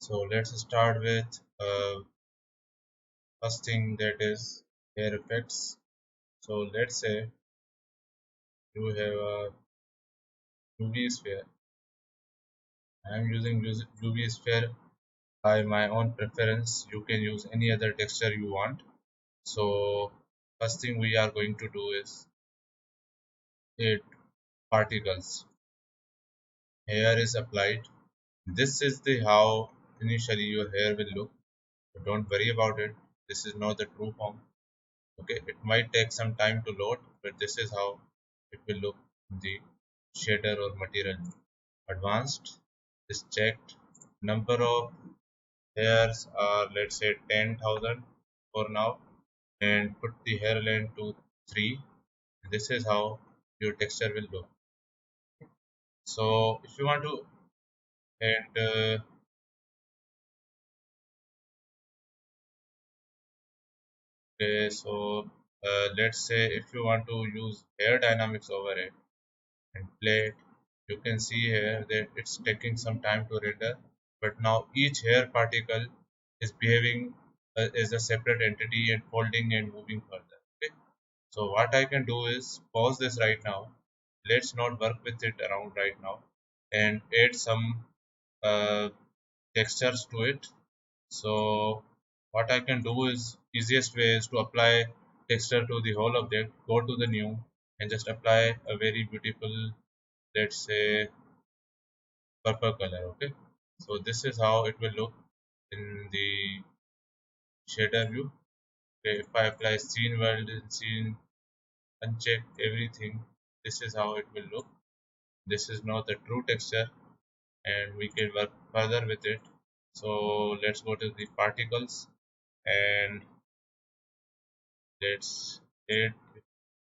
So let's start with first thing, that is hair effects. So let's say you have a UV sphere. I am using UV sphere by my own preference. You can use any other texture you want. So first thing we are going to do is it particles. Hair is applied. This is the how initially your hair will look. So don't worry about it. This is not the true form. Okay, it might take some time to load, but this is how it will look in the shader or material. Advanced is checked. Number of hairs are, let's say, 10,000 for now, and put the hair length to 3. This is how your texture will look. So if you want to, and let's say if you want to use hair dynamics over it and play it, you can see here that it's taking some time to render, but now each hair particle is behaving as a separate entity and folding and moving further. Okay, so what I can do is pause this right now. Let's not work with it around right now and add some uh, textures to it. So what I can do is, easiest way is to apply texture to the whole object. Go to the new and just apply a very beautiful, let's say, purple color. Okay, so this is how it will look in the shader view. Okay, if I apply scene world and scene, uncheck everything, this is how it will look. This is not the true texture and we can work further with it. So let's go to the particles and let's add,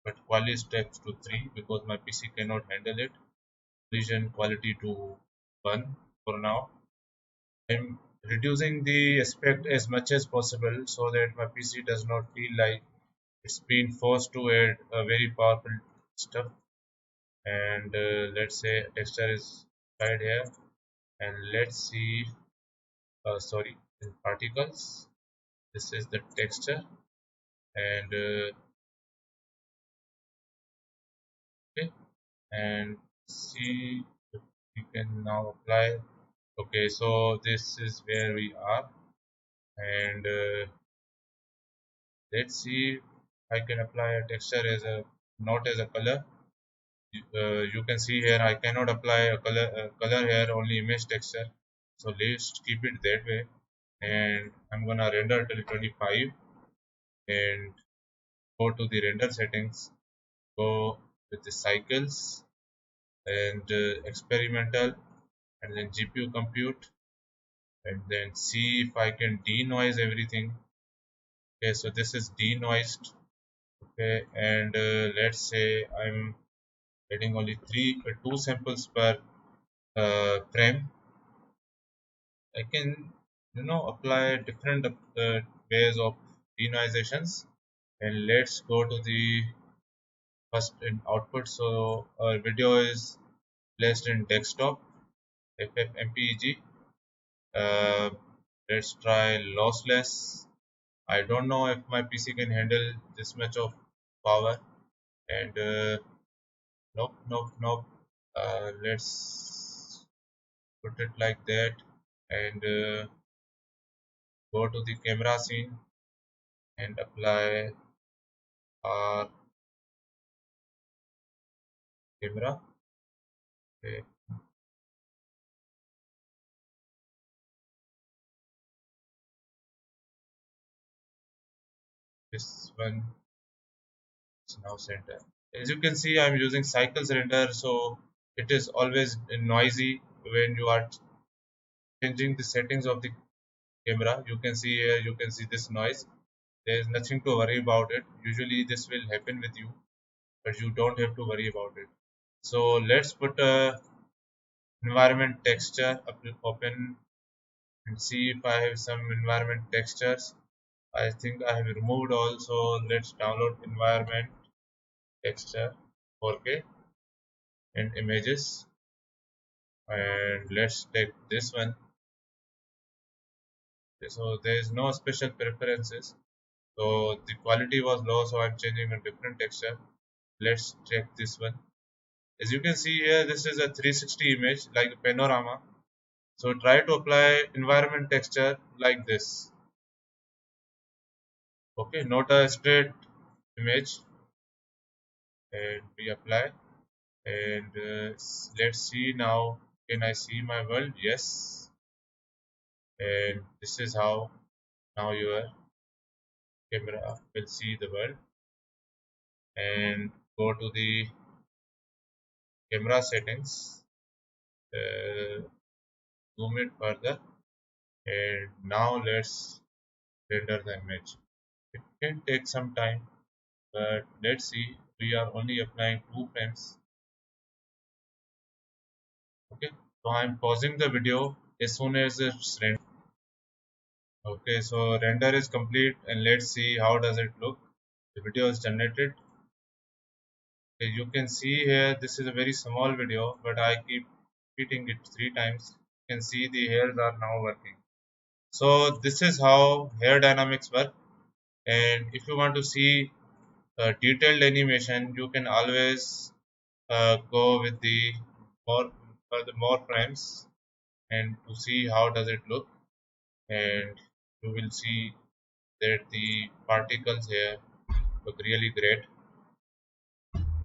but quality steps to 3 because my PC cannot handle it. Vision quality to 1 for now. I'm reducing the aspect as much as possible so that my PC does not feel like it's been forced to add a very powerful stuff. And let's say texture is right here, and let's see. Sorry, in particles. This is the texture, and okay, and see if we can now apply. Okay, so this is where we are, and let's see if I can apply a texture as a, not as a color. You can see here I cannot apply a color here, only image texture. So let's keep it that way, and I'm gonna render till 25 and go to the render settings. Go with the cycles and experimental, and then GPU compute, and then see if I can denoise everything. Okay, so this is denoised. Okay, and let's say I'm getting only two samples per frame. I can, apply different ways of denoisations, and let's go to the first in output. So our video is placed in desktop FFmpeg. uh, let's try lossless. I don't know if my PC can handle this much of power, and nope. Let's put it like that, and go to the camera scene and apply our camera. Okay, this one is now center. As you can see, I'm using cycles render, so it is always noisy when you are changing the settings of the camera. You can see here, you can see this noise. There is nothing to worry about it. Usually this will happen with you, but you don't have to worry about it. So let's put a environment texture open and see if I have some environment textures. I think I have removed also. Let's download environment texture 4K and images, and let's take this one So there is no special preferences. So the quality was low, so I'm changing a different texture. Let's check this one. As you can see here, this is a 360 image like a panorama. So try to apply environment texture like this. Okay, not a straight image, and we apply. And let's see now. Can I see my world? Yes. And this is how now your camera will see the world. And go to the camera settings. Uh, Zoom it further. And now let's render the image. It can take some time, but let's see. We are only applying 2 frames. Okay, so I'm pausing the video as soon as it's rendered. Okay, so render is complete, and let's see how does it look. The video is generated. Okay, you can see here this is a very small video, but I keep repeating it 3 times. You can see the hairs are now working. So this is how hair dynamics work. And if you want to see detailed animation, you can always go with the more frames and to see how does it look. And you will see that the particles here look really great.